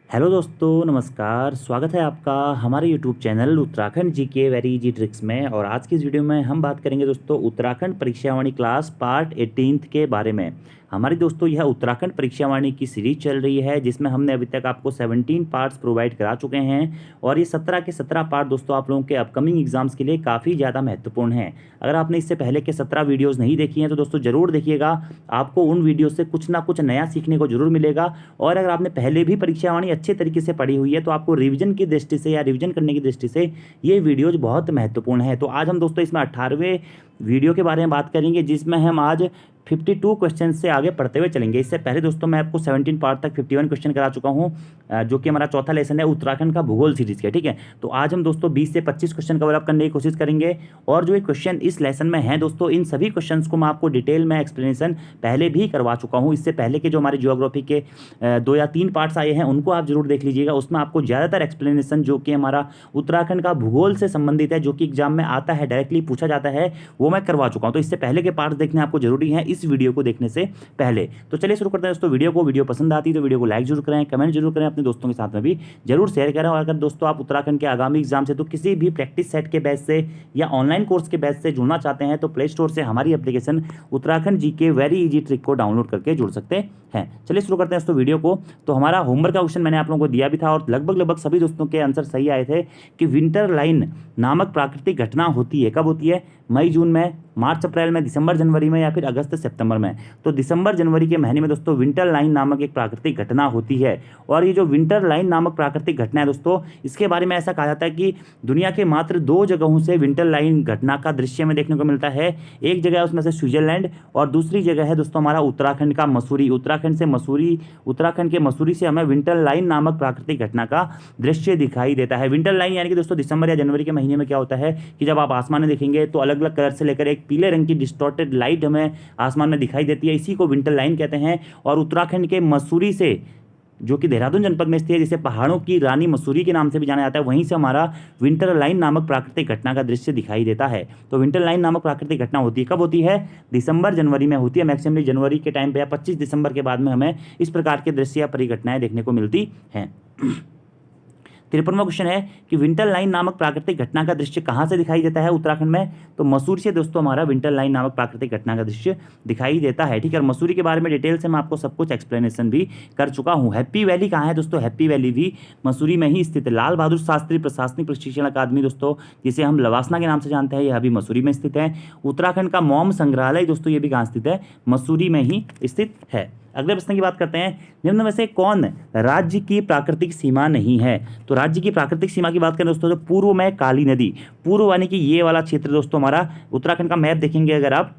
Hello दोस्तों, नमस्कार। स्वागत है आपका हमारे यूट्यूब चैनल उत्तराखंड जी के वेरी इजी ट्रिक्स में। और आज की इस वीडियो में हम बात करेंगे दोस्तों उत्तराखंड परीक्षावाणी क्लास पार्ट 18 के बारे में। हमारी दोस्तों यह उत्तराखंड परीक्षावाणी की सीरीज चल रही है जिसमें हमने अभी तक आपको 17 पार्ट्स प्रोवाइड करा चुके हैं और ये 17 के 17 पार्ट दोस्तों आप लोगों के अपकमिंग एग्जाम्स के लिए काफ़ी ज़्यादा महत्वपूर्ण हैं। अगर आपने इससे पहले के 17 वीडियोज़ नहीं देखी हैं तो दोस्तों ज़रूर देखिएगा, आपको उन वीडियो से कुछ ना कुछ नया सीखने को जरूर मिलेगा। और अगर आपने पहले भी परीक्षावाणी अच्छे तरीके से पढ़ी हुई है तो आपको रिवीजन की दृष्टि से या रिवीजन करने की दृष्टि से ये वीडियोज बहुत महत्वपूर्ण है। तो आज हम दोस्तों इसमें 18वें वीडियो के बारे में बात करेंगे जिसमें हम आज 52 क्वेश्चन से आगे पढ़ते हुए चलेंगे। इससे पहले दोस्तों मैं आपको 17 पार्ट तक 51 क्वेश्चन करा चुका हूं, जो कि हमारा चौथा लेसन है उत्तराखंड का भूगोल सीरीज का। ठीक है, तो आज हम दोस्तों 20 से 25 क्वेश्चन कवर अप करने की कोशिश करेंगे। और जो ये क्वेश्चन इस लेसन में हैं दोस्तों, इन सभी क्वेश्चंस को मैं आपको डिटेल में एक्सप्लेनेशन पहले भी करवा चुका हूँ। इससे पहले के जो हमारे जियोग्राफी के 2 या 3 पार्ट्स आए हैं उनको आप जरूर देख लीजिएगा। उसमें आपको ज़्यादातर एक्सप्लेनेशन जो कि हमारा उत्तराखंड का भूगोल से संबंधित है, जो कि एग्जाम में आता है, डायरेक्टली पूछा जाता है, वो मैं करवा चुका हूँ। तो इससे पहले के पार्ट्स देखने आपको जरूरी है इस वीडियो को देखने से पहले। तो चलिए शुरू करते हैं दोस्तों वीडियो पसंद आती है तो वीडियो को लाइक जरूर करें, कमेंट जरूर करें, अपने दोस्तों के साथ में भी जरूर शेयर करें। और अगर दोस्तों आप उत्तराखंड के आगामी एग्जाम से तो किसी भी प्रैक्टिस सेट के बैच से या ऑनलाइन कोर्स के बैच से जुड़ना चाहते हैं तो प्ले स्टोर से हमारी एप्लीकेशन उत्तराखंड जी के वेरी इजी ट्रिक को डाउनलोड करके जुड़ सकते हैं। चलिए शुरू करते हैं दोस्तों वीडियो को। तो हमारा होमवर्क का क्वेश्चन मैंने आप लोगों को दिया भी था और लगभग सभी दोस्तों के आंसर सही आए थे कि विंटर लाइन नामक प्राकृतिक घटना होती है। कब होती है? मई जून में, मार्च अप्रैल में, दिसंबर जनवरी में या फिर अगस्त सितंबर में। तो दिसंबर जनवरी के महीने में दोस्तों विंटर लाइन नामक एक प्राकृतिक घटना होती है। और ये जो विंटर लाइन नामक प्राकृतिक घटना है दोस्तों, इसके बारे में ऐसा कहा जाता है कि दुनिया के मात्र 2 जगहों से विंटर लाइन घटना का दृश्य में देखने को मिलता है। एक जगह है उसमें से स्विट्जरलैंड और दूसरी जगह है दोस्तों हमारा उत्तराखंड का मसूरी। उत्तराखंड के मसूरी से हमें विंटर लाइन नामक प्राकृतिक घटना का दृश्य दिखाई देता है। विंटर लाइन यानी कि दोस्तों दिसंबर या जनवरी के महीने में क्या होता है कि जब आप आसमान में देखेंगे तो अलग अलग कलर से लेकर एक पीले रंग की डिस्टॉर्टेड लाइट हमें आसमान में दिखाई देती है, इसी को विंटर लाइन कहते हैं। और उत्तराखंड के मसूरी से, जो कि देहरादून जनपद में स्थित है, जिसे पहाड़ों की रानी मसूरी के नाम से भी जाना जाता है, वहीं से हमारा विंटर लाइन नामक प्राकृतिक घटना का दृश्य दिखाई देता है। तो विंटर लाइन नामक प्राकृतिक घटना होती है, कब होती है? दिसंबर जनवरी में होती है। मैक्सिमम जनवरी के टाइम पे या 25 दिसंबर के बाद में हमें इस प्रकार के दृश्य या परिघटनाएं देखने को मिलती हैं। 53वां क्वेश्चन है कि विंटर लाइन नामक प्राकृतिक घटना का दृश्य कहाँ से दिखाई देता है उत्तराखंड में? तो मसूरी से दोस्तों हमारा विंटर लाइन नामक प्राकृतिक घटना का दृश्य दिखाई देता है। ठीक है, और मसूरी के बारे में डिटेल से मैं आपको सब कुछ एक्सप्लेनेशन भी कर चुका हूँ। हैप्पी वैली कहाँ है दोस्तों? हैप्पी वैली भी मसूरी में ही स्थित है। लाल बहादुर शास्त्री प्रशासनिक प्रशिक्षण अकादमी दोस्तों, जिसे हम लवासना के नाम से जानते हैं, यह भी मसूरी में स्थित है। उत्तराखंड का मॉम संग्रहालय दोस्तों, ये भी कहाँ स्थित है? मसूरी में ही स्थित है। अगले प्रश्न की बात करते हैं, निम्न में से कौन राज्य की प्राकृतिक सीमा नहीं है? तो राज्य की प्राकृतिक सीमा की बात करें दोस्तों तो पूर्व में काली नदी, पूर्व यानी कि ये वाला क्षेत्र दोस्तों हमारा उत्तराखंड का मैप देखेंगे अगर आप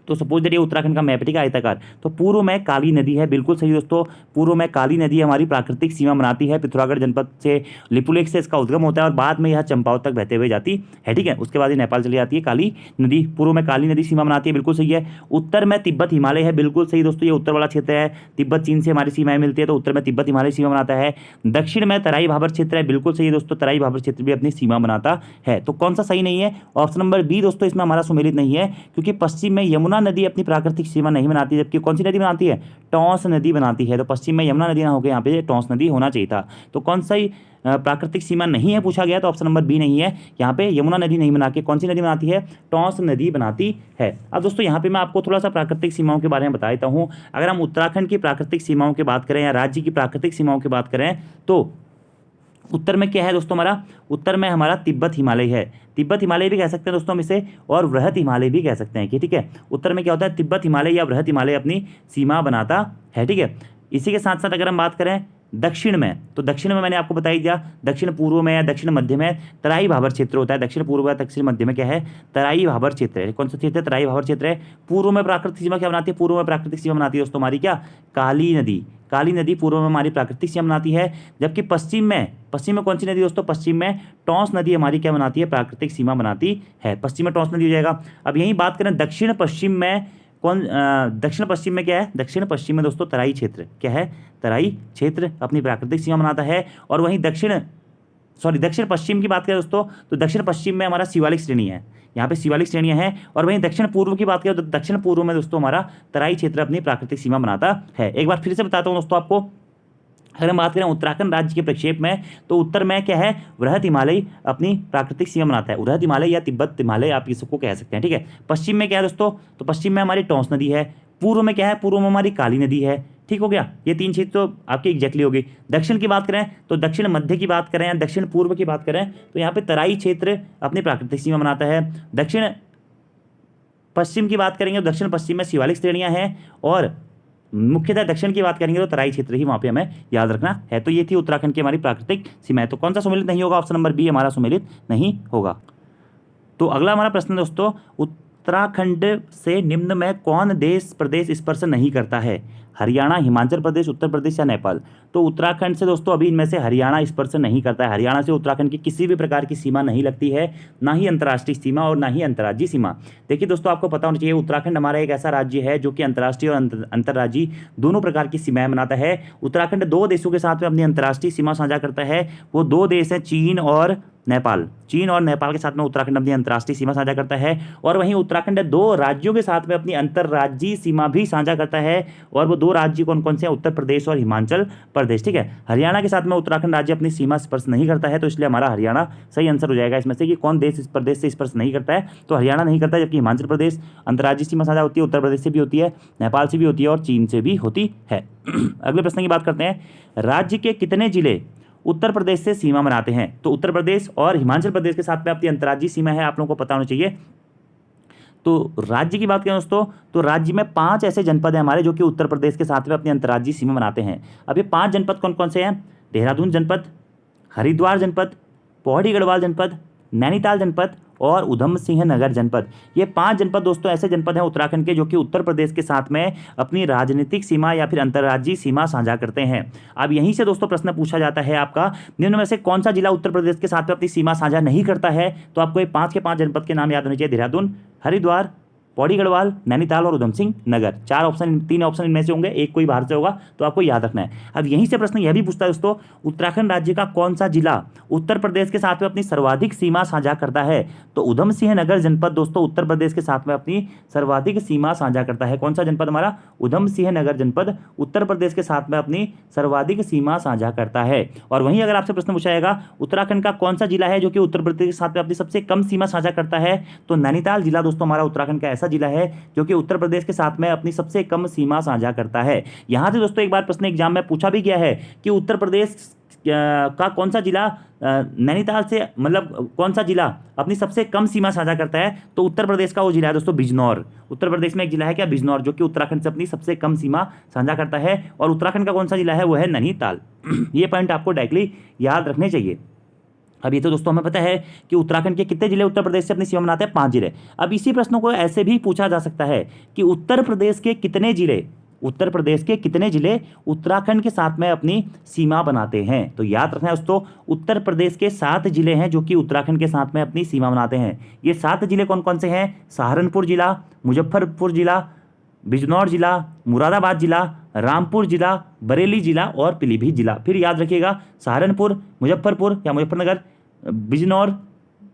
तो सपोज दैट ये उत्तराखंड का मैप, ठीक है, आयताकार, तो पूर्व में काली नदी है। बिल्कुल सही दोस्तों, पूर्व में काली नदी हमारी प्राकृतिक सीमा बनाती है। पिथौरागढ़ जनपद से लिपुलेख से इसका उद्गम होता है और बाद में यह चंपावत तक बहते हुए जाती है। ठीक है, उसके बाद ये नेपाल चली जाती है। काली नदी पूर्व में काली नदी सीमा बनाती है, बिल्कुल सही है। उत्तर में तिब्बत हिमालय है, बिल्कुल सही दोस्तों, ये उत्तर वाला क्षेत्र है। तिब्बत चीन से हमारी सीमाएं मिलती है तो उत्तर में तिब्बत हिमालय सीमा बनाता है। दक्षिण में तराई भाबर क्षेत्र है, बिल्कुल सही दोस्तों, तराई भाबर क्षेत्र भी अपनी सीमा बनाता है। तो कौन सा सही नहीं है? ऑप्शन नंबर बी दोस्तों इसमें हमारा सुमेलित नहीं है, क्योंकि पश्चिम में यमुना नदी अपनी प्राकृतिक सीमा नहीं बनाती, जबकि कौन सी नदी बनाती है? टॉस नदी बनाती है। तो पश्चिम में यमुना नदी ना होकर यहाँ पे टॉस नदी होना चाहिए था। तो कौन सा प्राकृतिक सीमा नहीं है पूछा गया, तो ऑप्शन नंबर बी नहीं है। यहाँ पे यमुना नदी नहीं बना के कौन सी नदी बनाती है? टॉस नदी बनाती है। अब दोस्तों यहाँ पे मैं आपको थोड़ा सा प्राकृतिक सीमाओं के बारे में बता देता हूँ। अगर हम उत्तराखंड की प्राकृतिक सीमाओं की बात करें या राज्य की प्राकृतिक सीमाओं की बात करें तो उत्तर में क्या है दोस्तों हमारा? उत्तर में हमारा तिब्बत हिमालय है। तिब्बत हिमालय भी कह सकते हैं दोस्तों हम इसे, और वृहत हिमालय भी कह सकते हैं कि ठीक है, उत्तर में क्या होता है? तिब्बत हिमालय या वृहत हिमालय अपनी सीमा बनाता है। ठीक है, इसी के साथ साथ अगर हम बात करें दक्षिण में, तो दक्षिण में मैंने आपको बता ही दिया, दक्षिण पूर्व में या दक्षिण मध्य में तराई भाबर क्षेत्र होता है। दक्षिण पूर्व या दक्षिण मध्य में क्या है? तराई भाबर क्षेत्र है। कौन सा क्षेत्र है? तराई भाबर क्षेत्र है। पूर्व में प्राकृतिक सीमा क्या बनाती है? पूर्व में प्राकृतिक सीमा बनाती है दोस्तों हमारी क्या? काली नदी। काली नदी पूर्व में हमारी प्राकृतिक सीमा बनाती है, जबकि पश्चिम में कौन सी नदी दोस्तों? पश्चिम में टॉस नदी हमारी क्या बनाती है? प्राकृतिक सीमा बनाती है। पश्चिम में टॉस नदी हो जाएगा। अब यही बात करें दक्षिण पश्चिम में, दक्षिण पश्चिम में क्या है? दक्षिण पश्चिम में दोस्तों तराई क्षेत्र क्या है? तराई क्षेत्र अपनी प्राकृतिक सीमा बनाता है। और वहीं दक्षिण पश्चिम की बात करें दोस्तों तो दक्षिण पश्चिम में हमारा शिवालिक श्रेणी है, यहाँ पे शिवालिक श्रेणियां हैं। और वहीं दक्षिण पूर्व की बात करें तो दक्षिण पूर्व में दोस्तों हमारा तराई क्षेत्र अपनी प्राकृतिक सीमा बनाता है। एक बार फिर से बताता हूँ दोस्तों आपको, अगर हम बात करें उत्तराखंड राज्य के प्रक्षेप में, तो उत्तर में क्या है, वृहद हिमालय अपनी प्राकृतिक सीमा बनाता है। वृहद हिमालय या तिब्बत हिमालय आप इसको कह सकते हैं, ठीक है। पश्चिम में क्या है दोस्तों, तो पश्चिम में हमारी टोंस नदी है। पूर्व में क्या है, पूर्व में हमारी काली नदी है, ठीक हो गया। ये 3 चीज़ तो आपकी एग्जैक्टली होगी। दक्षिण की बात करें तो दक्षिण मध्य की बात करें या दक्षिण पूर्व की बात करें तो यहाँ पे तराई क्षेत्र अपनी प्राकृतिक सीमा बनाता है। दक्षिण पश्चिम की बात करेंगे तो दक्षिण पश्चिम में शिवालिक श्रेणियाँ हैं, और मुख्यतः दक्षिण की बात करेंगे तो तराई क्षेत्र ही वहाँ पे हमें याद रखना है। तो ये थी उत्तराखंड की हमारी प्राकृतिक सीमाएं। तो कौन सा सम्मिलित नहीं होगा, ऑप्शन नंबर बी हमारा सम्मिलित नहीं होगा। तो अगला हमारा प्रश्न दोस्तों, उत्तराखंड से निम्न में कौन देश प्रदेश स्पर्श नहीं करता है? हरियाणा, हिमाचल प्रदेश, उत्तर प्रदेश या नेपाल? तो उत्तराखंड से दोस्तों अभी इनमें से हरियाणा स्पर्श नहीं करता है। हरियाणा से उत्तराखंड की किसी भी प्रकार की सीमा नहीं लगती है, ना ही अंतर्राष्ट्रीय सीमा और ना ही अंतर्राज्यीय सीमा। देखिए दोस्तों, आपको पता होना चाहिए उत्तराखंड हमारा एक ऐसा राज्य है जो कि अंतर्राष्ट्रीय और अंतर्राज्यीय दोनों प्रकार की सीमाएं बनाता है। उत्तराखंड 2 देशों के साथ में अपनी अंतर्राष्ट्रीय सीमा साझा करता है। वो 2 देश हैं चीन और नेपाल। चीन और नेपाल के साथ में उत्तराखंड अपनी अंतर्राष्ट्रीय सीमा साझा करता है, और वहीं उत्तराखंड 2 राज्यों के साथ में अपनी अंतर्राज्यीय सीमा भी साझा करता है। और वो 2 राज्य कौन कौन से हैं? उत्तर प्रदेश और हिमाचल प्रदेश, ठीक है। हरियाणा के साथ में उत्तराखंड राज्य अपनी सीमा स्पर्श नहीं करता है, तो इसलिए हमारा हरियाणा सही आंसर हो जाएगा इसमें से कि कौन देश इस प्रदेश से स्पर्श नहीं करता है। तो हरियाणा नहीं करता है, जबकि हिमाचल प्रदेश अंतर्राज्यीय सीमा साझा होती है, उत्तर प्रदेश से भी होती है, नेपाल से भी होती है और चीन से भी होती है। अगले प्रश्न की बात करते हैं, राज्य के कितने जिले उत्तर प्रदेश से सीमा बनाते हैं? तो उत्तर प्रदेश और हिमाचल प्रदेश के साथ में अपनी अंतर्राज्यीय सीमा है, आप लोगों को पता होना चाहिए। तो राज्य की बात करें दोस्तों, तो राज्य में 5 ऐसे जनपद हैं हमारे जो कि उत्तर प्रदेश के साथ में अपनी अंतर्राज्यीय सीमा बनाते हैं। अब ये 5 जनपद कौन कौन से हैं? देहरादून जनपद, हरिद्वार जनपद, पौड़ी गढ़वाल जनपद, नैनीताल जनपद और उधम सिंह नगर जनपद। ये 5 जनपद दोस्तों ऐसे जनपद हैं उत्तराखंड के जो कि उत्तर प्रदेश के साथ में अपनी राजनीतिक सीमा या फिर अंतर्राज्यीय सीमा साझा करते हैं। अब यहीं से दोस्तों प्रश्न पूछा जाता है आपका, निम्न में से कौन सा जिला उत्तर प्रदेश के साथ में अपनी सीमा साझा नहीं करता है? तो आपको ये 5 के 5 जनपद के नाम याद होने चाहिए, देहरादून, हरिद्वार, पौड़ी गढ़वाल, नैनीताल और उधम सिंह नगर। 3 ऑप्शन इनमें से होंगे, एक कोई बाहर से होगा, तो आपको याद रखना है। अब यहीं से प्रश्न यह भी पूछता है दोस्तों, उत्तराखंड राज्य का कौन सा जिला उत्तर प्रदेश के साथ में अपनी सर्वाधिक सीमा साझा करता है? तो उधम सिंह नगर जनपद दोस्तों उत्तर प्रदेश के साथ में अपनी सर्वाधिक सीमा साझा करता है। कौन सा जनपद हमारा? उधम सिंह नगर जनपद उत्तर प्रदेश के साथ में अपनी सर्वाधिक सीमा साझा करता है। और वहीं अगर आपसे प्रश्न पूछा जाएगा, उत्तराखंड का कौन सा जिला है जो कि उत्तर प्रदेश के साथ में अपनी सबसे कम सीमा साझा करता है? तो नैनीताल जिला दोस्तों हमारा उत्तराखंड का ऐसा जिला है जो कि उत्तर प्रदेश के साथ में अपनी सबसे कम सीमा साझा करता है। यहां से दोस्तों एक बार प्रश्न एग्जाम में पूछा भी गया है कि उत्तर प्रदेश का कौन सा जिला नैनीताल से, मतलब कौन सा जिला अपनी सबसे कम सीमा साझा करता है? तो उत्तर प्रदेश का वो जिला है दोस्तों बिजनौर। उत्तर प्रदेश में एक जिला है क्या? बिजनौर, जो कि उत्तराखंड से अपनी सबसे कम सीमा साझा करता है। और उत्तराखंड का कौन सा जिला है? वो है नैनीताल। ये पॉइंट आपको डायरेक्टली याद रखने चाहिए। अब ये तो दोस्तों हमें पता है कि उत्तराखंड के कितने जिले उत्तर प्रदेश से अपनी सीमा बनाते हैं? 5 जिले। अब इसी प्रश्नों को ऐसे भी पूछा जा सकता है कि उत्तर प्रदेश के कितने जिले उत्तराखंड के साथ में अपनी सीमा बनाते हैं? तो याद रखना है दोस्तों, उत्तर प्रदेश के 7 जिले हैं जो कि उत्तराखंड के साथ में अपनी सीमा बनाते हैं। ये 7 जिले कौन कौन से हैं? सहारनपुर जिला, मुजफ्फरपुर जिला, बिजनौर जिला, मुरादाबाद जिला, रामपुर जिला, बरेली जिला और पीलीभीत जिला। फिर याद रखिएगा, सहारनपुर, मुजफ्फरपुर या मुजफ्फरनगर, बिजनौर,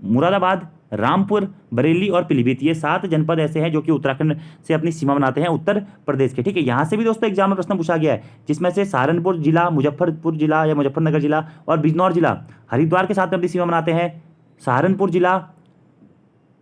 मुरादाबाद, रामपुर, बरेली और पीलीभीत, ये 7 जनपद ऐसे हैं जो कि उत्तराखंड से अपनी सीमा बनाते हैं उत्तर प्रदेश के, ठीक है। यहाँ से भी दोस्तों एग्जाम में प्रश्न पूछा गया है, जिसमें से सहारनपुर जिला, मुजफ्फरपुर जिला या मुजफ्फरनगर जिला और बिजनौर जिला हरिद्वार के साथ में अपनी सीमा बनाते हैं। सहारनपुर जिला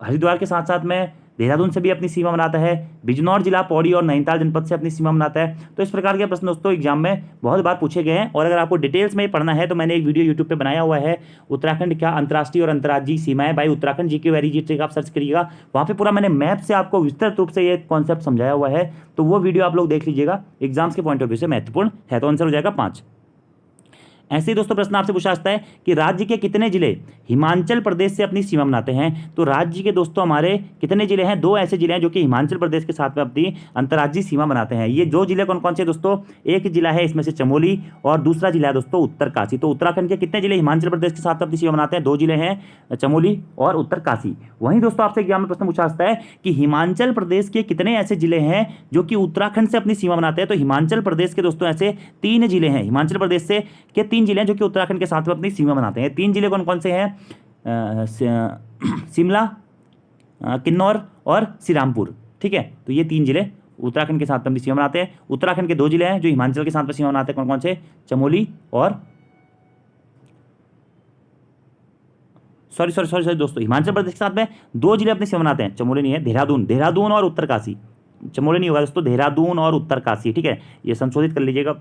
हरिद्वार के साथ साथ में देहरादून से भी अपनी सीमा बनाता है। बिजनौर जिला पौड़ी और नैनीताल जनपद से अपनी सीमा बनाता है। तो इस प्रकार के प्रश्न दोस्तों एग्जाम में बहुत बार पूछे गए हैं। और अगर आपको डिटेल्स में पढ़ना है तो मैंने एक वीडियो यूट्यूब पे बनाया हुआ है, उत्तराखंड क्या अंतर्राष्ट्रीय और अंतर्राज्यीय सीमाएं बाई उत्तराखंड जीके वेरी जी, आप सर्च करिएगा, वहाँ पे पूरा मैंने मैप से आपको विस्तृत रूप से ये कॉन्सेप्ट समझाया हुआ है। तो वो वीडियो आप लोग देख लीजिएगा, एग्जाम्स के पॉइंट ऑफ व्यू से महत्वपूर्ण है। तो आंसर हो जाएगा 5। ऐसे ही दोस्तों प्रश्न आपसे पूछा जाता है कि राज्य के कितने जिले हिमाचल प्रदेश से अपनी सीमा बनाते हैं? तो राज्य के दोस्तों हमारे कितने जिले हैं? 2 ऐसे जिले हैं जो कि हिमाचल प्रदेश के साथ में अपनी अंतर्राज्यीय सीमा बनाते हैं। ये 2 जिले कौन कौन से दोस्तों? एक जिला है इसमें से चमोली और दूसरा जिला है दोस्तों उत्तरकाशी। तो उत्तराखंड के कितने जिले हिमाचल प्रदेश के साथ अपनी सीमा बनाते हैं? 2 जिले हैं, चमोली और उत्तरकाशी। वहीं दोस्तों आपसे एग्जाम में प्रश्न पूछा जाता है कि हिमाचल प्रदेश के कितने ऐसे जिले हैं जो कि उत्तराखंड से अपनी सीमा बनाते हैं? तो हिमाचल प्रदेश के दोस्तों ऐसे 3 जिले हैं, हिमाचल प्रदेश से के 3 जिले हैं जो कि उत्तराखंड के साथ में अपनी सीमा बनाते हैं। 3 जिले कौन कौन से हैं? शिमला, किन्नौर और श्रीरामपुर, ठीक है। तो ये 3 जिले उत्तराखंड के साथ में अपनी सीमा बनाते हैं। उत्तराखंड के 2 जिले हैं जो हिमाचल के साथ में सीमा बनाते हैं, कौन कौन से? चमोली और सॉरी दोस्तों, हिमाचल प्रदेश के साथ में 2 जिले अपनी सीमा बनाते हैं, चमोली नहीं है, देहरादून और उत्तरकाशी। चमोली नहीं होगा दोस्तों, देहरादून और उत्तरकाशी, ठीक है, ये संशोधित कर लीजिएगा,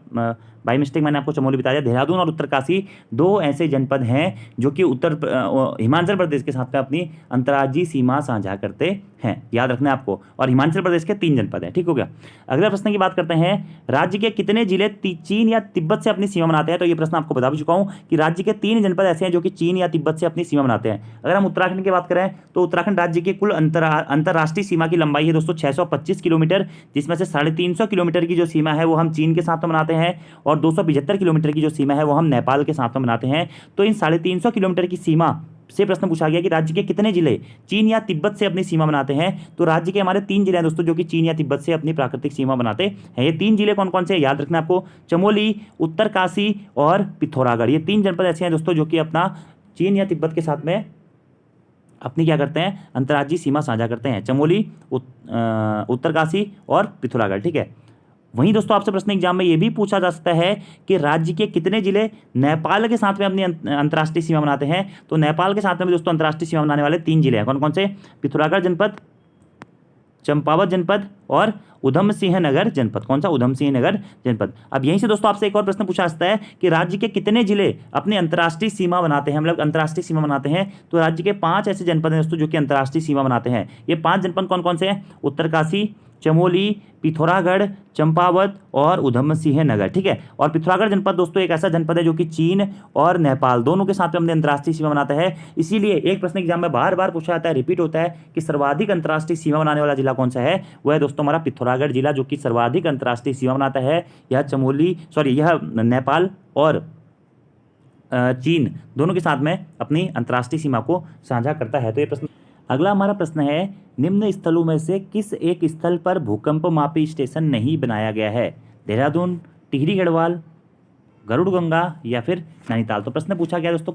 बाई मिस्टेक मैंने आपको चमोली बता दिया। देहरादून और उत्तरकाशी 2 ऐसे जनपद हैं जो कि हिमाचल प्रदेश के साथ में अपनी अंतर्राज्यीय सीमा साझा करते हैं, याद रखना है आपको। और हिमाचल प्रदेश के 3 जनपद हैं, ठीक हो गया। अगले प्रश्न की बात करते हैं, राज्य के कितने जिले चीन या तिब्बत से अपनी सीमा बनाते हैं? तो ये प्रश्न आपको बता भी चुका हूँ कि राज्य के 3 जनपद ऐसे हैं जो कि चीन या तिब्बत से अपनी सीमा बनाते हैं। अगर हम उत्तराखंड की बात करें तो उत्तराखंड राज्य की कुल अंतर्राष्ट्रीय सीमा की लंबाई है दोस्तों 625 किलोमीटर, जिसमें से 350 किलोमीटर की जो सीमा है वो हम चीन के साथ में बनाते हैं और 275 किलोमीटर की जो सीमा है वो हम नेपाल के साथ में बनाते हैं। तो इन 350 किलोमीटर की सीमा से प्रश्न पूछा गया कि राज्य के कितने जिले चीन या तिब्बत से अपनी सीमा बनाते हैं? तो राज्य के हमारे 3 जिले हैं दोस्तों जो कि चीन या तिब्बत से अपनी प्राकृतिक सीमा बनाते हैं। ये 3 जिले कौन कौन से, याद रखना आपको, चमोली, उत्तरकाशी और पिथौरागढ़। ये 3 जनपद ऐसे हैं दोस्तों जो कि अपना चीन या तिब्बत के साथ में अपनी क्या करते हैं, अंतर्राज्यीय सीमा साझा करते हैं, चमोली, उत्तरकाशी और पिथौरागढ़, ठीक है। वहीं दोस्तों आपसे प्रश्न एग्जाम में ये भी पूछा जा सकता है कि राज्य के कितने जिले नेपाल के साथ में अपनी अंतर्राष्ट्रीय सीमा बनाते हैं? तो नेपाल के साथ में भी दोस्तों अंतर्राष्ट्रीय सीमा बनाने वाले 3 जिले हैं, कौन कौन से? पिथौरागढ़ जनपद, चंपावत जनपद और उधम सिंह नगर जनपद। कौन सा? उधम सिंह नगर जनपद। अब यहीं से दोस्तों आपसे एक और प्रश्न पूछा जाता है कि राज्य के कितने जिले अपनी अंतर्राष्ट्रीय सीमा बनाते हैं, मतलब अंतर्राष्ट्रीय सीमा बनाते हैं? तो राज्य के 5 ऐसे जनपद हैं दोस्तों जो कि अंतर्राष्ट्रीय सीमा बनाते हैं। ये 5 जनपद कौन कौन से हैं? उत्तरकाशी, चमोली, पिथौरागढ़, चंपावत और उधम सिंह नगर, ठीक है। और पिथौरागढ़ जनपद दोस्तों एक ऐसा जनपद है जो कि चीन और नेपाल दोनों के साथ में अपने अंतर्राष्ट्रीय सीमा बनाता है। इसीलिए एक प्रश्न एग्जाम में बार बार पूछा जाता है, रिपीट होता है कि सर्वाधिक अंतर्राष्ट्रीय सीमा बनाने वाला जिला कौन सा है? वह है दोस्तों हमारा पिथौरागढ़ जिला, जो कि सर्वाधिक अंतर्राष्ट्रीय सीमा बनाता है। यह नेपाल और चीन दोनों के साथ में अपनी अंतर्राष्ट्रीय सीमा को साझा करता है। तो ये प्रश्न, अगला हमारा प्रश्न है, निम्न स्थलों में से किस एक स्थल पर भूकंप मापी स्टेशन नहीं बनाया गया है? देहरादून, टिहरी गढ़वाल, गरुड़गंगा या फिर नैनीताल। तो प्रश्न पूछा गया दोस्तों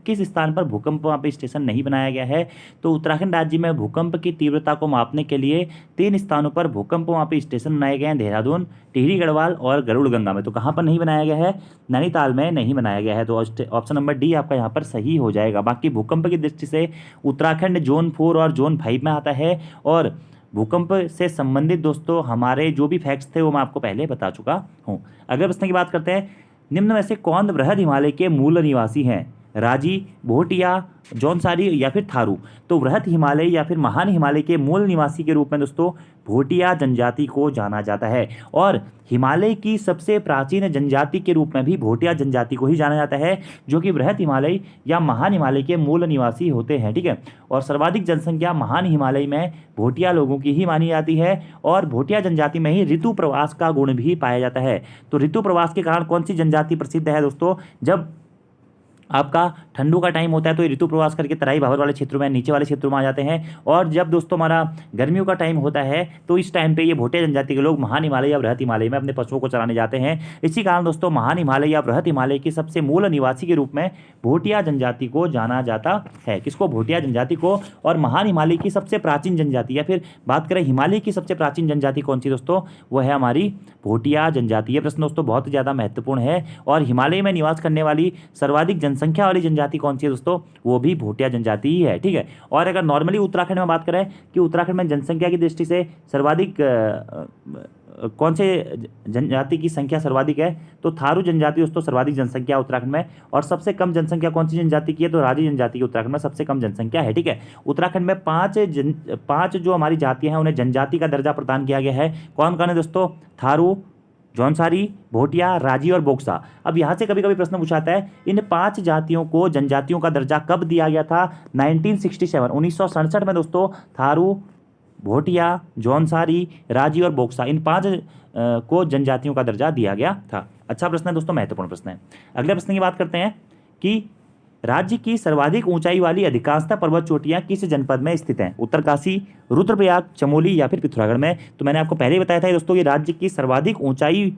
किस स्थान पर भूकंप मापी स्टेशन नहीं बनाया गया है? तो उत्तराखंड राज्य में भूकंप की तीव्रता को मापने के लिए 3 स्थानों पर भूकंप मापी स्टेशन बनाए गए हैं, देहरादून, टिहरी गढ़वाल और गरुड़गंगा में। तो कहाँ पर नहीं बनाया गया है? नैनीताल में नहीं बनाया गया है। तो ऑप्शन नंबर डी आपका यहाँ पर सही हो जाएगा। बाकी भूकंप की दृष्टि से उत्तराखंड जोन 4 और जोन 5 में आता है और भूकंप से संबंधित दोस्तों हमारे जो भी फैक्ट्स थे वो मैं आपको पहले बता चुका हूँ। अगले प्रश्न की बात करते हैं, निम्न में से कौन बृहद हिमालय के मूल निवासी हैं? राजी, भोटिया, जौनसारी या फिर थारू। तो बृहद हिमालय या फिर महान हिमालय के मूल निवासी के रूप में दोस्तों भोटिया जनजाति को जाना जाता है और हिमालय की सबसे प्राचीन जनजाति के रूप में भी भोटिया जनजाति को ही जाना जाता है, जो कि बृहद हिमालय या महान हिमालय के मूल निवासी होते हैं, ठीक है। और सर्वाधिक जनसंख्या महान हिमालय में भोटिया लोगों की ही मानी जाती है और भोटिया जनजाति में ही ऋतु प्रवास का गुण भी पाया जाता है। तो ऋतु प्रवास के कारण कौन सी जनजाति प्रसिद्ध है दोस्तों? जब आपका ठंडू का टाइम होता है तो ये ऋतु प्रवास करके तराई भावर वाले क्षेत्रों में, नीचे वाले क्षेत्रों में आ जाते हैं, और जब दोस्तों हमारा गर्मियों का टाइम होता है तो इस टाइम पे ये भोटिया जनजाति के लोग महान हिमालय या बृहद हिमालय में अपने पशुओं को चराने जाते हैं। इसी कारण दोस्तों महान हिमालय या बृहद हिमालय के सबसे मूल निवासी के रूप में भोटिया जनजाति को जाना जाता है। किसको? भोटिया जनजाति को। और महान हिमालय की सबसे प्राचीन जनजाति या फिर बात करें हिमालय की सबसे प्राचीन जनजाति कौन सी दोस्तों? वह है हमारी भोटिया जनजाति। ये प्रश्न दोस्तों बहुत ज़्यादा महत्वपूर्ण है। और हिमालय में निवास करने वाली सर्वाधिक जनसंख्या वाली जनजाति कौन सी है दोस्तों? वो भी भोटिया जनजाति ही है, ठीक है। और अगर नॉर्मली उत्तराखंड में बात करें कि उत्तराखंड में जनसंख्या की दृष्टि से सर्वाधिक कौन से जनजाति की संख्या सर्वाधिक है? तो थारू जनजाति दोस्तों सर्वाधिक जनसंख्या उत्तराखंड में। और सबसे कम जनसंख्या कौन सी जनजाति की है? तो राजी जनजाति की उत्तराखंड में सबसे कम जनसंख्या है, ठीक है। उत्तराखंड में 5 जो हमारी जातियां हैं उन्हें जनजाति का दर्जा प्रदान किया गया है। कौन कौन है दोस्तों? थारू, जौनसारी, भोटिया, राजी और बोक्सा। अब यहाँ से कभी कभी प्रश्न पूछाता है, इन 5 जातियों को जनजातियों का दर्जा कब दिया गया था? 1967 में दोस्तों थारू, भोटिया, जौनसारी, राजी और बोक्सा, इन 5 को जनजातियों का दर्जा दिया गया था। अच्छा प्रश्न है दोस्तों, महत्वपूर्ण प्रश्न है। अगले प्रश्न की बात करते हैं कि राज्य की सर्वाधिक ऊंचाई वाली अधिकांशतः पर्वत चोटियां किस जनपद में स्थित हैं? उत्तरकाशी, रुद्रप्रयाग, चमोली या फिर पिथौरागढ़ में। तो मैंने आपको पहले ही बताया था दोस्तों कि राज्य की सर्वाधिक ऊंचाई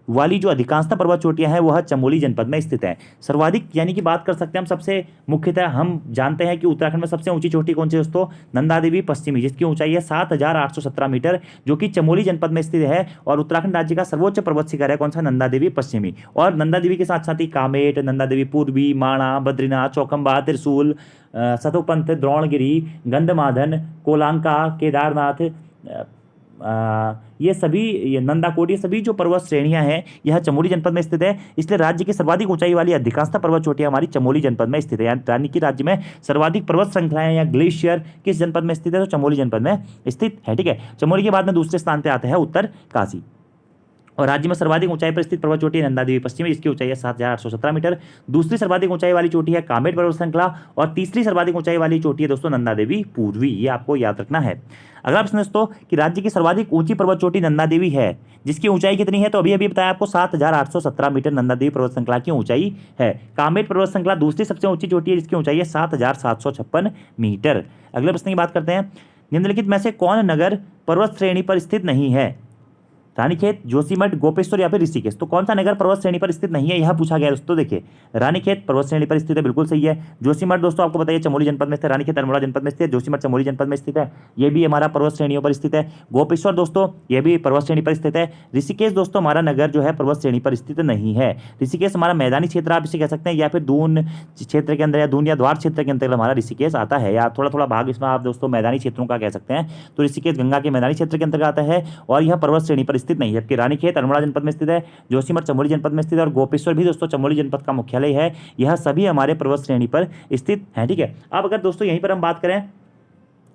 वाली जो अधिकांशतः पर्वत चोटियां हैं वह चमोली जनपद में स्थित है। सर्वाधिक यानी कि बात कर सकते हैं हम सबसे मुख्यतः हम जानते हैं कि उत्तराखंड में सबसे ऊंची चोटी कौन सी है दोस्तों, नंदा देवी पश्चिमी, जिसकी ऊंचाई है 7,817 मीटर, जो कि चमोली जनपद में स्थित है। और उत्तराखंड राज्य का सर्वोच्च पर्वत शिखर है कौन सा, नंदा देवी पश्चिमी। और नंदा देवी के साथ साथ ही कामेट, नंदा देवी पूर्वी, माणा, बद्रीनाथ, चौखंबा, त्रिशूल, सतोपंथ, द्रोणगिरी, गंधमादन, कोलांका, केदारनाथ, ये सभी, ये नंदाकोट, ये सभी जो पर्वत श्रेणियां हैं यह चमोली जनपद में स्थित है। इसलिए राज्य की सर्वाधिक ऊंचाई वाली अधिकांशतः पर्वत चोटियां हमारी चमोली जनपद में स्थित है। यानी कि राज्य में सर्वाधिक पर्वत श्रृंखलाएं या ग्लेशियर किस जनपद में स्थित है, तो चमोली जनपद में स्थित है। ठीक है, चमोली के बाद में दूसरे स्थान पर आते हैं उत्तरकाशी। और राज्य में सर्वाधिक ऊंचाई पर स्थित पर्वत चोटी है नंदा देवी पश्चिमी, इसकी ऊंचाई है 7,817 मीटर। दूसरी सर्वाधिक ऊंचाई वाली चोटी है कामेट पर्वत श्रृंखला। और तीसरी सर्वाधिक ऊंचाई वाली चोटी है दोस्तों नंदा देवी पूर्वी। ये आपको याद रखना है। अगला प्रश्न दोस्तों कि राज्य की सर्वाधिक ऊंची पर्वत चोटी नंदा देवी है, जिसकी ऊंचाई कितनी है, तो अभी अभी बताया आपको 7,817 मीटर नंदा देवी पर्वत श्रृंखला की ऊंचाई है। कामेट पर्वत श्रृंखला दूसरी सबसे ऊंची चोटी है, जिसकी ऊंचाई है 7,756 मीटर। अगले प्रश्न की बात करते हैं, निम्नलिखित में से कौन नगर पर्वत श्रेणी पर स्थित नहीं है, रानीखेत, जोशीमठ, गोपेश्वर या फिर ऋषिकेश। तो कौन सा नगर पर्वत श्रेणी पर स्थित नहीं है, यह पूछा गया दोस्तों। देखिए, रानीखेत पर्वत श्रेणी पर स्थित है, बिल्कुल सही है। जोशीमठ दोस्तों आपको बताइए चमोली जनपद में स्थित है, रानीखेत अल्मोड़ा जनपद में स्थित है, जोशीमठ चमोली जनपद में स्थित है, ये भी हमारा पर्वत श्रेणियों पर स्थित है। गोपेश्वर दोस्तों ये भी पर्वत श्रेणी पर स्थित है। ऋषिकेश दोस्तों हमारा नगर जो है पर्वत श्रेणी पर स्थित नहीं है। ऋषिकेश हमारा मैदानी क्षेत्र आप इसे कह सकते हैं, या फिर दून क्षेत्र के अंदर या दून या द्वार क्षेत्र के अंतर्गत हमारा ऋषिकेश आता है, या थोड़ा थोड़ा भाग इसमें आप दोस्तों मैदानी क्षेत्रों का कह सकते हैं। तो ऋषिकेश गंगा के मैदानी क्षेत्र के अंतर्गत आता है और यह पर्वत श्रेणी पर स्थित नहीं है। जबकि रानीखेत अल्मोड़ा जनपद में स्थित है, जोशीमठ चमोली जनपद में स्थित है और गोपेश्वर भी दोस्तों चमोली जनपद का मुख्यालय है। यह सभी हमारे पर्वत श्रेणी पर स्थित है। ठीक है, अब अगर दोस्तों यहीं पर हम बात करें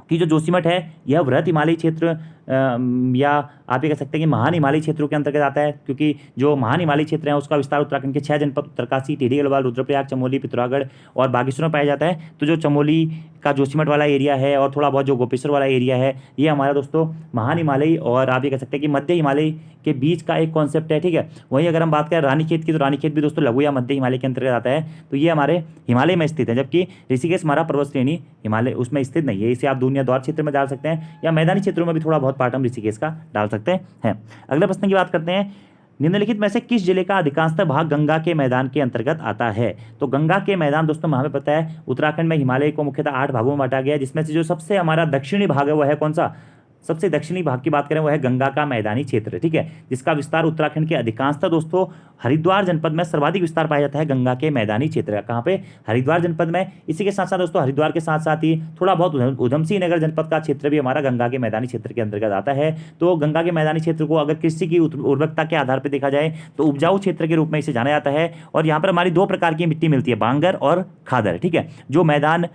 कि जो जोशीमठ है यह वृहत हिमालयी क्षेत्र या आप ये कह सकते हैं कि महान हिमालयी क्षेत्रों के अंतर्गत आता है, क्योंकि जो महान हिमालयी क्षेत्र है उसका विस्तार उत्तराखंड के 6 जनपद उत्तरकाशी, टिहरी गढ़वाल, रुद्रप्रयाग, चमोली, पिथौरागढ़ और बागेश्वर में पाया जाता है। तो जो चमोली का जोशीमठ वाला एरिया है और थोड़ा बहुत जो गोपेश्वर वाला एरिया है, ये हमारा दोस्तों महान हिमालयी और आप ये कह सकते हैं कि मध्य हिमालय के बीच का एक कॉन्सेप्ट है। ठीक है, वहीं अगर हम बात करें रानीखेत की, तो रानीखेत भी दोस्तों लघु या मध्य हिमालय के अंतर्गत आता है, तो ये हमारे हिमालय में स्थित है। जबकि ऋषिकेश हमारा पर्वत श्रेणी हिमालय उसमें स्थित नहीं है। इसे आप दून या द्वार क्षेत्र में डाल सकते हैं, या मैदानी क्षेत्रों में भी थोड़ा बहुत पार्ट हम ऋषिकेश का डाल सकते हैं। अगले प्रश्न की बात करते हैं, निम्नलिखित में से किस जिले का अधिकांशतः भाग गंगा के मैदान के अंतर्गत आता है। तो गंगा के मैदान दोस्तों हमें पता है उत्तराखंड में हिमालय को मुख्यतः 8 भागों में बांटा गया है, जिसमें से जो सबसे हमारा दक्षिणी भाग है वह है कौन सा, सबसे दक्षिणी भाग की बात करें वह है गंगा का मैदानी क्षेत्र। ठीक है, जिसका विस्तार उत्तराखंड के अधिकांशतः दोस्तों हरिद्वार जनपद में सर्वाधिक विस्तार पाया जाता है गंगा के मैदानी क्षेत्र का। कहाँ पे, हरिद्वार जनपद में। इसी के साथ साथ दोस्तों हरिद्वार के साथ साथ ही थोड़ा बहुत उधमसिंह नगर जनपद का क्षेत्र भी हमारा गंगा के मैदानी क्षेत्र के अंतर्गत आता है। तो गंगा के मैदानी क्षेत्र को अगर कृषि की उर्वरकता के आधार पर देखा जाए तो उपजाऊ क्षेत्र के रूप में इसे जाना जाता है। और यहाँ पर हमारी 2 प्रकार की मिट्टी मिलती है, बांगर और खादर। ठीक है, जो मैदान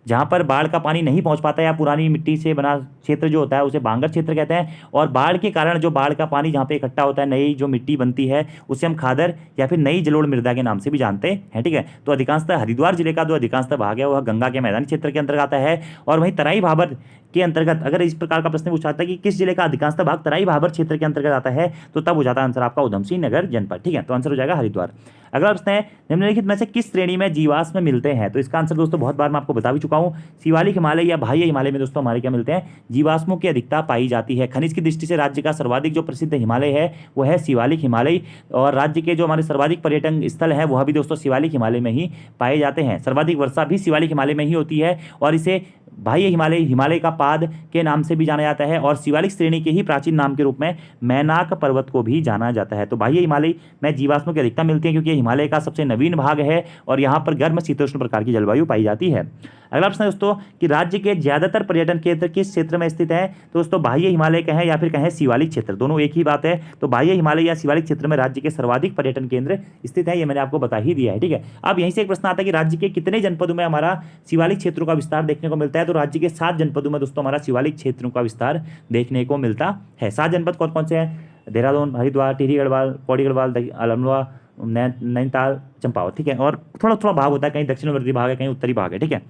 जहाँ पर बाढ़ का पानी नहीं पहुँच पाता या पुरानी मिट्टी से बना क्षेत्र जो होता है उसे बांगर क्षेत्र कहते हैं। और बाढ़ के कारण जो बाढ़ का पानी जहाँ पे इकट्ठा होता है, नई जो मिट्टी बनती है उसे हम खादर या फिर नई जलोढ़ मृदा के नाम से भी जानते हैं। ठीक है, तो अधिकांशतः हरिद्वार जिले का जो अधिकांशतः भाग है वह गंगा के मैदानी क्षेत्र के अंतर्गत आता है। और वहीं तराई भाबर के अंतर्गत अगर इस प्रकार का प्रश्न पूछा जाता है कि किस जिले का अधिकांशतः भाग तराई भाबर क्षेत्र के अंतर्गत आता है, तो तब हो जाता है आंसर आपका उधमसिंह नगर जनपद। ठीक है, तो आंसर हो जाएगा हरिद्वार। अगला प्रश्न है, निम्नलिखित में से किस श्रेणी में जीवाश्म मिलते हैं। तो इसका आंसर दोस्तों बहुत बार मैं आपको बता भी चुका हूं, शिवालिक हिमालय या बाह्य हिमालय में दोस्तों हमारे क्या मिलते हैं, जीवाश्मों की अधिकता पाई जाती है। खनिज की दृष्टि से राज्य का सर्वाधिक जो प्रसिद्ध हिमालय है वह है शिवालिक हिमालय। और राज्य के जो हमारे सर्वाधिक पर्यटन स्थल है वह भी दोस्तों शिवालिक हिमालय में ही पाए जाते हैं। सर्वाधिक वर्षा भी शिवालिक हिमालय में ही होती है और इसे बाह्य हिमालय, हिमालय का पाद के नाम से भी जाना जाता है। और शिवालिक श्रेणी के ही प्राचीन नाम के रूप में मैनाक पर्वत को भी जाना जाता है। तो बाह्य हिमालय में जीवाश्मों की अधिकता मिलती है क्योंकि हिमालय का सबसे नवीन भाग है और यहाँ पर गर्म शीतोष्ण प्रकार की जलवायु पाई जाती है। अगला प्रश्न है दोस्तों कि राज्य के ज्यादातर पर्यटन केंद्र किस क्षेत्र में स्थित है। तो दोस्तों बाह्य हिमालय कहें या फिर कहें शिवालिक क्षेत्र, दोनों एक ही बात है। तो बाह्य हिमालय या शिवालिक क्षेत्र में राज्य के सर्वाधिक पर्यटन केंद्र स्थित है, ये मैंने आपको बता ही दिया है। ठीक है, अब यहीं से एक प्रश्न आता है कि राज्य के कितने जनपदों में हमारा शिवालिक क्षेत्रों का विस्तार देखने को मिलता है। तो राज्य के 7 जनपदों में दोस्तों हमारा शिवालिक क्षेत्रों का विस्तार देखने को मिलता है। 7 जनपद कौन कौन से हैं, देहरादून, हरिद्वार, टिहरी गढ़वाल, पौड़ी गढ़वाल, अल्मोड़ा, नैनीताल, चंपावत। ठीक है, और थोड़ा थोड़ा भाग होता है, कहीं दक्षिणवर्ती भाग है, कहीं उत्तरी भाग है। ठीक है,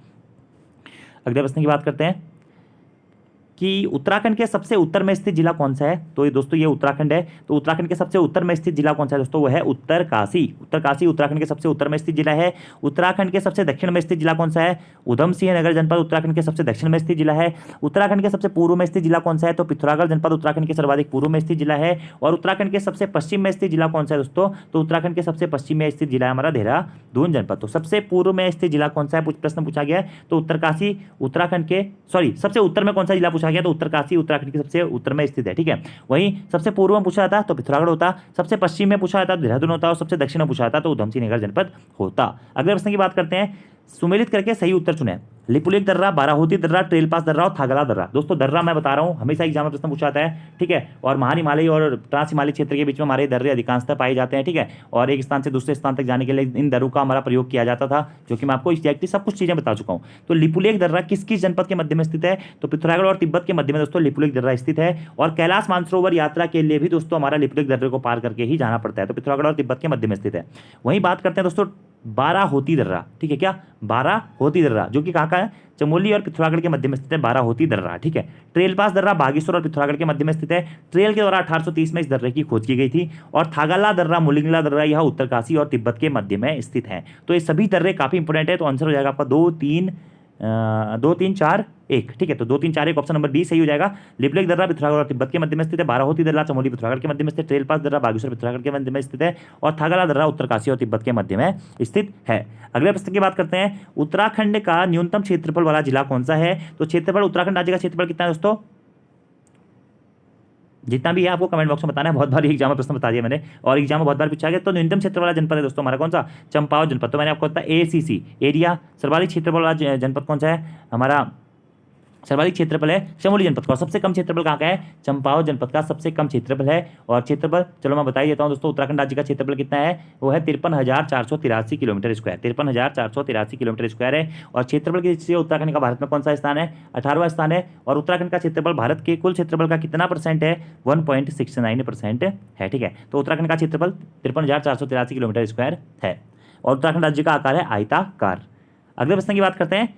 अगले प्रश्न की बात करते हैं, कि उत्तराखंड के सबसे उत्तर में स्थित जिला कौन सा है। तो ये दोस्तों ये उत्तराखंड है, तो उत्तराखंड के सबसे उत्तर में स्थित जिला कौन सा है दोस्तों, वो है उत्तरकाशी। उत्तरकाशी उत्तराखंड के सबसे उत्तर में स्थित जिला है। उत्तराखंड के सबसे दक्षिण में स्थित जिला कौन सा है, उधम सिंह नगर जनपद उत्तराखंड के सबसे दक्षिण में स्थित जिला है। उत्तराखंड के सबसे पूर्व में स्थित जिला कौन सा है, तो पिथौरागढ़ जनपद उत्तराखंड के सर्वाधिक पूर्व में स्थित जिला है। और उत्तराखंड के सबसे पश्चिम में स्थित जिला कौन सा है दोस्तों, तो उत्तराखंड के सबसे पश्चिम में स्थित जिला है हमारा देहरादून जनपद। तो सबसे पूर्व में स्थित जिला कौन सा है, प्रश्न पूछा गया है, तो उत्तरकाशी उत्तराखंड के सबसे उत्तर में कौन सा जिला पूछा गया, तो उत्तरकाशी उत्तराखंड के सबसे उत्तर में स्थित है। ठीक है, वहीं सबसे पूर्व में पूछा जाता तो पिथौरागढ़ होता, सबसे पश्चिम में पूछा जाता तो देहरादून होता, और सबसे दक्षिण में पूछा जाता तो उधम सिंह नगर जनपद होता। अगले प्रश्न की बात करते हैं, सुमेलित करके सही उत्तर चुने। लिपुलेख दर्रा, बाराहोती दर्रा, ट्रेल पास दर्रा और थागला दर्रा। दोस्तों दर्रा मैं बता रहा हूँ, हमेशा एग्जाम में प्रश्न पूछा जाता है। ठीक है, और महान हिमालय और ट्रांस हिमालय क्षेत्र के बीच में हमारे दर्रे अधिकांशतः पाए जाते हैं। ठीक है, और एक स्थान से दूसरे स्थान तक जाने के लिए इन दर्रों का हमारा प्रयोग किया जाता था, जो कि मैं आपको एग्जैक्टली सब कुछ चीजें बता चुका हूँ। तो लिपुलेख दर्रा किस किस जनपद के मध्य में स्थित है, तो पिथौरागढ़ और तिब्बत के मध्य में दोस्तों लिपुलेख दर्रा स्थित है। और कैलाश मानसरोवर यात्रा के लिए भी दोस्तों हमारा लिपुलेख दर्रे को पार करके ही जाना पड़ता है, तो पिथौरागढ़ और तिब्बत के मध्य में स्थित है। वहीं बात करते हैं दोस्तों बाराहोती दर्रा। ठीक है, क्या बाराहोती दर्रा, जो कि कहाँ का है, चमोली और पिथौरागढ़ के मध्य में स्थित है बाराहोती दर्रा। ठीक है, ट्रेल पास दर्रा बागेश्वर और पिथौरागढ़ के मध्य में स्थित है। ट्रेल के द्वारा 1830 में इस दर्रे की खोज की गई थी। और थागला दर्रा, मुलिंगला दर्रा, यह उत्तरकाशी और तिब्बत के मध्य में स्थित है। तो ये सभी दर्रे काफी इंपोर्टेंट है। तो आंसर हो जाएगा आपका 2 3 4 1। ठीक है, तो 2 3 4 1 ऑप्शन नंबर बी सही हो जाएगा। लिपुलेख दर्रा पिथौरागढ़ और तिब्बत के मध्य में स्थित है। बाराहोती दर्रा चमोली पिथौरागढ़ के मध्य में स्थित। ट्रेल पास दर्रा बागेश्वर पिथौरागढ़ के मध्य में स्थित है। और थागला दर्रा उत्तरकाशी और तिब्बत के मध्य में स्थित है। अगले प्रश्न की बात करते हैं, उत्तराखंड का न्यूनतम क्षेत्रफल वाला जिला कौन सा है। तो क्षेत्रफल, उत्तराखंड राज्य का क्षेत्रफल कितना है दोस्तों, जितना भी है आपको कमेंट बॉक्स में बताना है। बहुत बार एग्जाम में प्रश्न बता दिया मैंने, और एग्जाम में बहुत बार पूछा गया। तो न्यूनतम क्षेत्र वाला जनपद है दोस्तों हमारा कौन सा, चंपावत जनपद। तो मैंने आपको बताया एसीसी एरिया। सर्वाधिक क्षेत्रफल वाला जनपद कौन सा है, हमारा सर्वाधिक क्षेत्रफल है चमोली जनपद का। और सबसे कम क्षेत्रफल कहाँ का है, चंपावत जनपद का सबसे कम क्षेत्रफल है। और क्षेत्रफल चलो मैं बता ही देता हूँ दोस्तों, उत्तराखंड राज्य का क्षेत्रफल कितना है, वो है 53,483 किलोमीटर स्क्वायर। 53,483 किलोमीटर स्क्वायर है। और क्षेत्रफल की दृष्टि से उत्तराखंड का भारत में कौन सा स्थान है, 18वां स्थान है। और उत्तराखंड का क्षेत्रफल भारत के कुल क्षेत्रफल का कितना परसेंट है, 1.69% है। ठीक है, तो उत्तराखंड का क्षेत्रफल 53,483 किलोमीटर स्क्वायर है। और उत्तराखंड राज्य का आकार है आयताकार। अगले प्रश्न की बात करते हैं,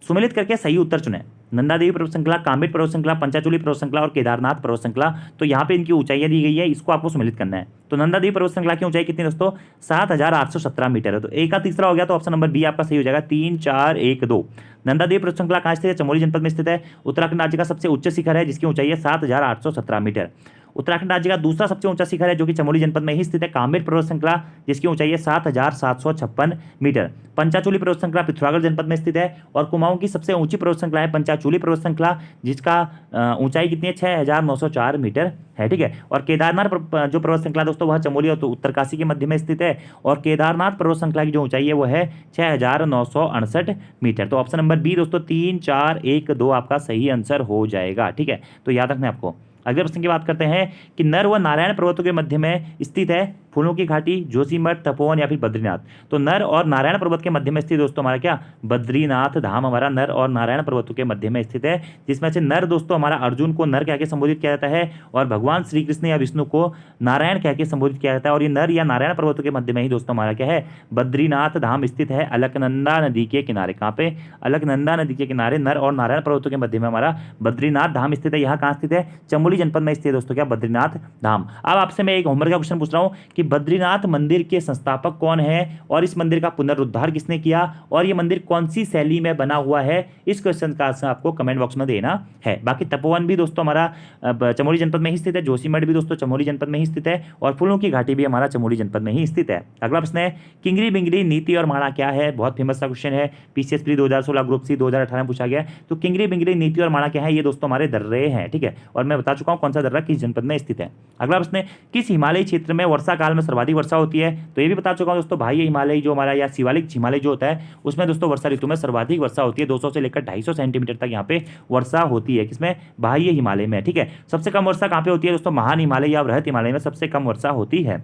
सुमेलित करके सही उत्तर चुने। नंदा देवी पर्वत श्रृंखला, कामेट पर्वत श्रृंखला, पंचाचूली पर्वत श्रृंखला और केदारनाथ पर्वत श्रृंखला। तो यहाँ पे इनकी ऊंचाइयाँ दी गई है, इसको आपको सम्मिलित करना है। तो नंदा देवी पर्वत श्रृंखला की ऊंचाई कितनी दोस्तों, 7,817 मीटर है। तो एक का तीसरा हो गया, तो ऑप्शन नंबर बी आपका सही हो जाएगा, 3 4 1 2। नंदा देवी पर्वत श्रृंखला कहाँ स्थित है, चमोली जनपद में स्थित है। उत्तराखंड राज्य का सबसे उच्च शिखर है, जिसकी ऊंचाई है 7,817 मीटर। उत्तराखंड राज्य का दूसरा सबसे ऊंचा शिखर है, जो कि चमोली जनपद में ही स्थित है, कामेट पर्वत श्रृंखला, जिसकी ऊंचाई है 7,756 मीटर। पंचाचूली पर्वत श्रृंखला पिथौरागढ़ जनपद में स्थित है। और कुमाऊं की सबसे ऊंची पर्वत श्रृंखला है पंचाचूली पर्वत श्रृंखला, जिसका ऊंचाई कितनी है, 6,904 मीटर है। ठीक है, और केदारनाथ जो पर्वत श्रृंखला दोस्तों वह चमोली और उत्तरकाशी के मध्य में स्थित है। और केदारनाथ पर्वत श्रृंखला की जो ऊंचाई है वो है 6,968 मीटर। तो ऑप्शन नंबर बी दोस्तों 3 4 1 2 आपका सही आंसर हो जाएगा। ठीक है, तो याद रखना है आपको। अगले प्रश्न की बात करते हैं कि नर व नारायण पर्वतों के मध्य में स्थित है फूलों की घाटी, जोशीमठ, तपोवन या फिर बद्रीनाथ। तो नर और नारायण पर्वत के मध्य में स्थित दोस्तों हमारा क्या, बद्रीनाथ धाम हमारा नर और नारायण पर्वतों के मध्य में स्थित है। जिसमें से नर दोस्तों हमारा अर्जुन को नर कह के संबोधित किया जाता है, और भगवान श्री कृष्ण या विष्णु को नारायण कह के संबोधित किया जाता है। और ये नर या नारायण पर्वतों के मध्य में ही दोस्तों हमारा क्या है, बद्रीनाथ धाम स्थित है, अलकनंदा नदी के किनारे। कहाँ पे, अलकनंदा नदी के किनारे नर और नारायण पर्वतों के मध्य में हमारा बद्रीनाथ धाम स्थित है। यहाँ कहाँ स्थित है, चमोली जनपद में स्थित है दोस्तों क्या, बद्रीनाथ धाम। अब आपसे मैं एक होमवर्क का क्वेश्चन पूछ रहा हूँ कि बद्रीनाथ मंदिर के संस्थापक कौन है, और इस मंदिर का पुनरुद्धार किसने किया, और ये मंदिर कौन सी शैली में बना हुआ है। इस क्वेश्चन का आंसर आपको कमेंट बॉक्स में देना है। बाकी तपोवन भी दोस्तों हमारा चमोली जनपद में ही स्थित है, जोशीमठ भी दोस्तों चमोली जनपद में ही स्थित है, और फूलों की घाटी भी हमारा चमोली जनपद में ही स्थित है। अगला प्रश्न है, किंगरी बिंगरी नीति और माणा क्या है। बहुत फेमस सा क्वेश्चन है, पीसीएस प्री 2016 ग्रुप सी 2018 में पूछा गया। तो किंगरी बिंगरी नीति और माणा क्या है, ये दोस्तों हमारे दर्रे हैं। ठीक है, और मैं बता चुका हूँ कौन सा दर्रा किस जनपद में स्थित है। अगला प्रश्न है, किस हिमालयी क्षेत्र में वर्षा काल में सर्वाधिक वर्षा होती है। तो ये भी बता चुका हूं दोस्तों, बाह्य हिमालय जो हमारा या शिवालिक हिमालय जो होता है, उसमें दोस्तों वर्षा ऋतु में सर्वाधिक वर्षा होती है। 200 से लेकर 250 सेंटीमीटर तक यहाँ पे वर्षा होती है, किसमें, बाह्य हिमालय में। ठीक है, सबसे कम वर्षा कहाँ पे होती है दोस्तों, महान हिमालय या बृहत हिमालय में सबसे कम वर्षा होती है।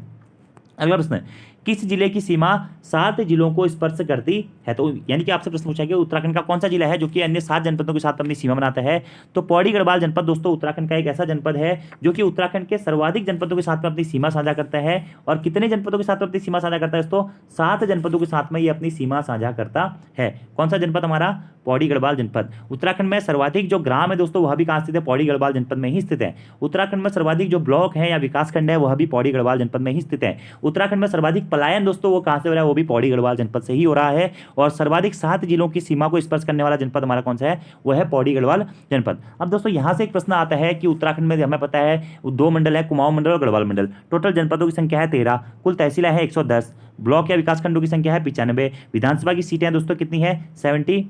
अगला प्रश्न है, किस जिले की सीमा 7 जिलों को स्पर्श करती है? तो यानी कि आपसे प्रश्न पूछा गया उत्तराखंड का कौन सा जिला है जो कि अन्य 7 जनपदों के साथ अपनी सीमा बनाता है? तो पौड़ी गढ़वाल जनपद दोस्तों उत्तराखंड का एक ऐसा जनपद है जो कि उत्तराखंड के सर्वाधिक जनपदों के साथ में अपनी सीमा साझा करता है। और कितने जनपदों के साथ अपनी सीमा साझा करता है दोस्तों? 7 जनपदों के साथ में ये अपनी सीमा साझा करता है। कौन सा जनपद हमारा? पौड़ी गढ़वाल जनपद। उत्तराखंड में सर्वाधिक जो ग्राम है दोस्तों वह भी कहाँ स्थित है? पौड़ी गढ़वाल जनपद में ही स्थित है। उत्तराखंड में सर्वाधिक जो ब्लॉक है या विकासखंड है वह भी पौड़ी गढ़वाल जनपद में ही स्थित है। उत्तराखंड में सर्वाधिक पलायन दोस्तों वो कहाँ से हो रहा है? वो भी पौड़ी गढ़वाल जनपद से ही हो रहा है। और सर्वाधिक 7 जिलों की सीमा को स्पर्श करने वाला जनपद हमारा कौन सा है? वह है पौड़ी गढ़वाल जनपद। अब दोस्तों यहाँ से एक प्रश्न आता है कि उत्तराखंड में हमें पता है 2 मंडल है, कुमाऊं मंडल और गढ़वाल मंडल। टोटल जनपदों की संख्या है 13, कुल तहसीलें है 110, ब्लॉक या विकासखंडों की संख्या है 95, विधानसभा की सीटें दोस्तों कितनी है? 70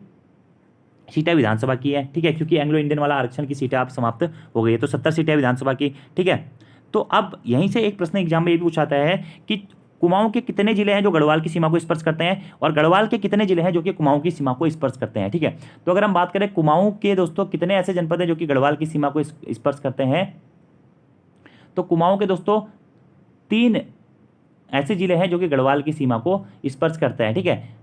सीटें विधानसभा की है। ठीक है, क्योंकि एंग्लो इंडियन वाला आरक्षण की सीटें आप समाप्त हो गई है, तो 70 सीटें विधानसभा की। ठीक है, तो अब यहीं से एक प्रश्न एग्जाम में ये भी पूछाता है कि कुमाऊं के कितने जिले हैं जो गढ़वाल की सीमा को स्पर्श करते हैं और गढ़वाल के कितने जिले हैं जो कि कुमाऊं की सीमा को स्पर्श करते हैं। ठीक है, तो अगर हम बात करें कुमाऊं के दोस्तों कितने ऐसे जनपद हैं जो कि गढ़वाल की सीमा को स्पर्श करते हैं, तो कुमाऊं के दोस्तों 3 ऐसे जिले हैं जो कि गढ़वाल की सीमा को स्पर्श करते हैं। ठीक है,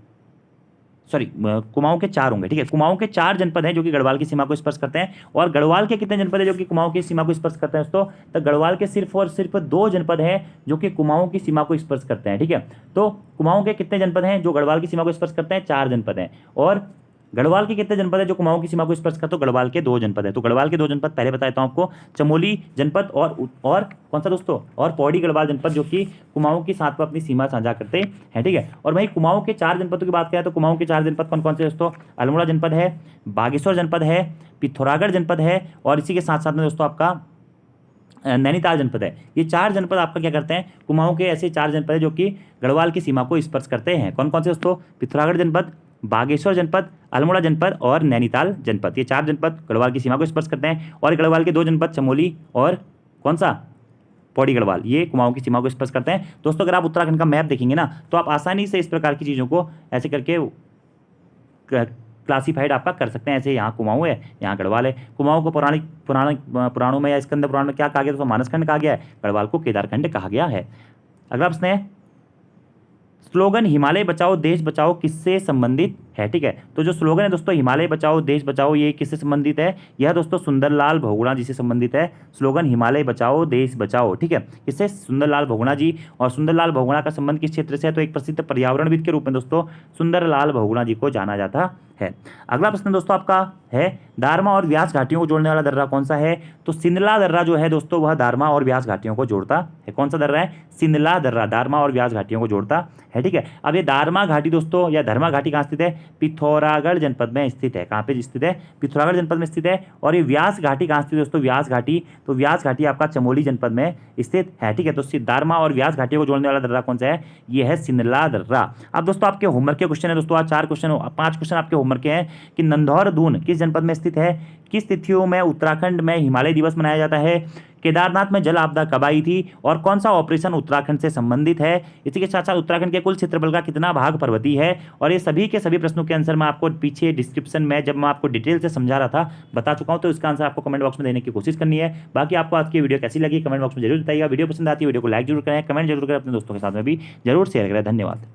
सॉरी कुमाऊं के 4 होंगे। ठीक है, कुमाऊं के 4 जनपद हैं जो कि गढ़वाल की सीमा को स्पर्श करते हैं। और गढ़वाल के कितने जनपद हैं जो कि कुमाऊं की सीमा को स्पर्श करते हैं दोस्तों? तो गढ़वाल के सिर्फ और सिर्फ 2 जनपद हैं जो कि कुमाऊं की सीमा को स्पर्श करते हैं। ठीक है, तो कुमाऊं के कितने जनपद हैं जो गढ़वाल की सीमा को स्पर्श करते हैं? 4 जनपद हैं। और गढ़वाल के कितने जनपद है जो कुमाऊं की सीमा को स्पर्श करते हैं? तो गढ़वाल के 2 जनपद है। तो गढ़वाल के 2 जनपद पहले बताता हूं आपको, चमोली जनपद और कौन सा दोस्तों? और पौड़ी गढ़वाल जनपद जो कि कुमाऊं के साथ में अपनी सीमा साझा करते हैं। ठीक है, और वहीं कुमाऊं के 4 जनपदों की बात करें तो कुमाऊं के 4 जनपद कौन कौन से दोस्तों? अल्मोड़ा जनपद है, बागेश्वर जनपद है, पिथौरागढ़ जनपद है और इसी के साथ साथ में दोस्तों आपका नैनीताल जनपद है। ये 4 जनपद आपका क्या करते हैं? कुमाऊं के ऐसे 4 जनपद है जो कि गढ़वाल की सीमा को स्पर्श करते हैं। कौन कौन से दोस्तों? पिथौरागढ़ जनपद, बागेश्वर जनपद, अल्मोड़ा जनपद और नैनीताल जनपद। ये 4 जनपद गढ़वाल की सीमा को स्पर्श करते हैं। और गढ़वाल के 2 जनपद चमोली और कौन सा? पौड़ी गढ़वाल, ये कुमाऊं की सीमा को स्पर्श करते हैं। दोस्तों अगर आप उत्तराखंड का मैप देखेंगे ना तो आप आसानी से इस प्रकार की चीज़ों को ऐसे करके क्लासीफाइड आपका कर सकते हैं। ऐसे यहाँ कुमाऊं है, यहाँ गढ़वाल है। कुमाऊं को पुराणों में या स्कंद पुराण में क्या कहा गया? तो मानसखंड कहा गया है। गढ़वाल को केदारखंड कहा गया है। अगला प्रश्न है, स्लोगन हिमालय बचाओ देश बचाओ किससे संबंधित है? ठीक है, तो जो स्लोगन है दोस्तों हिमालय बचाओ देश बचाओ ये किससे संबंधित है? यह दोस्तों सुंदरलाल बहुगुणा जी से संबंधित है। स्लोगन हिमालय बचाओ देश बचाओ। ठीक है, किससे? सुंदरलाल बहुगुणा जी। और सुंदरलाल बहुगुणा का संबंध किस क्षेत्र से है? तो एक प्रसिद्ध पर्यावरणविद के रूप में दोस्तों सुंदरलाल बहुगुणा जी को जाना जाता है। अगला प्रश्न दोस्तों आपका है, दारमा और व्यास घाटियों को जोड़ने वाला दर्रा कौन सा है? तो सिंदला दर्रा जो है दोस्तों वह दारमा और व्यास घाटियों को जोड़ता है। कौन सा दर्रा है? सिंदला दर्रा दारमा और व्यास घाटियों को जोड़ता है। ठीक है, अब ये दारमा घाटी दोस्तों या धर्मा घाटी कहाँ स्थित है? पिथौरागढ़ जनपद में स्थित है। कहाँ पे स्थित है? पिथौरागढ़ जनपद में स्थित है। और ये व्यास घाटी कहाँ स्थित है दोस्तों? व्यास घाटी, तो व्यास घाटी आपका चमोली जनपद में स्थित है। ठीक है, तो दारमा और व्यास घाटियों को जोड़ने वाला दर्रा कौन सा है? ये है सिंदला दर्रा। अब दोस्तों आपके होमवर्क के क्वेश्चन है दोस्तों, आज 5 क्वेश्चन आपके होमवर्क के हैं कि नंधौर दून किस जनपद में स्थित है? किस तिथियों में उत्तराखंड में हिमालय दिवस मनाया जाता है? केदारनाथ में जल आपदा कब आई थी? और कौन सा ऑपरेशन उत्तराखंड से संबंधित है? इसी के साथ साथ उत्तराखंड के कुल क्षेत्रफल का कितना भाग पर्वतीय है? और ये सभी के सभी प्रश्नों के आंसर मैं आपको पीछे डिस्क्रिप्शन में जब मैं आपको डिटेल से समझा रहा था बता चुका हूं, तो इसका आंसर आपको कमेंट बॉक्स में देने की कोशिश करनी है। बाकी आपको आज की वीडियो कैसी लगी कमेंट बॉक्स में जरूर बताइएगा। वीडियो पसंद आती है वीडियो को लाइक जरूर करें, कमेंट जरूर करें, अपने दोस्तों के साथ में भी जरूर शेयर करें। धन्यवाद।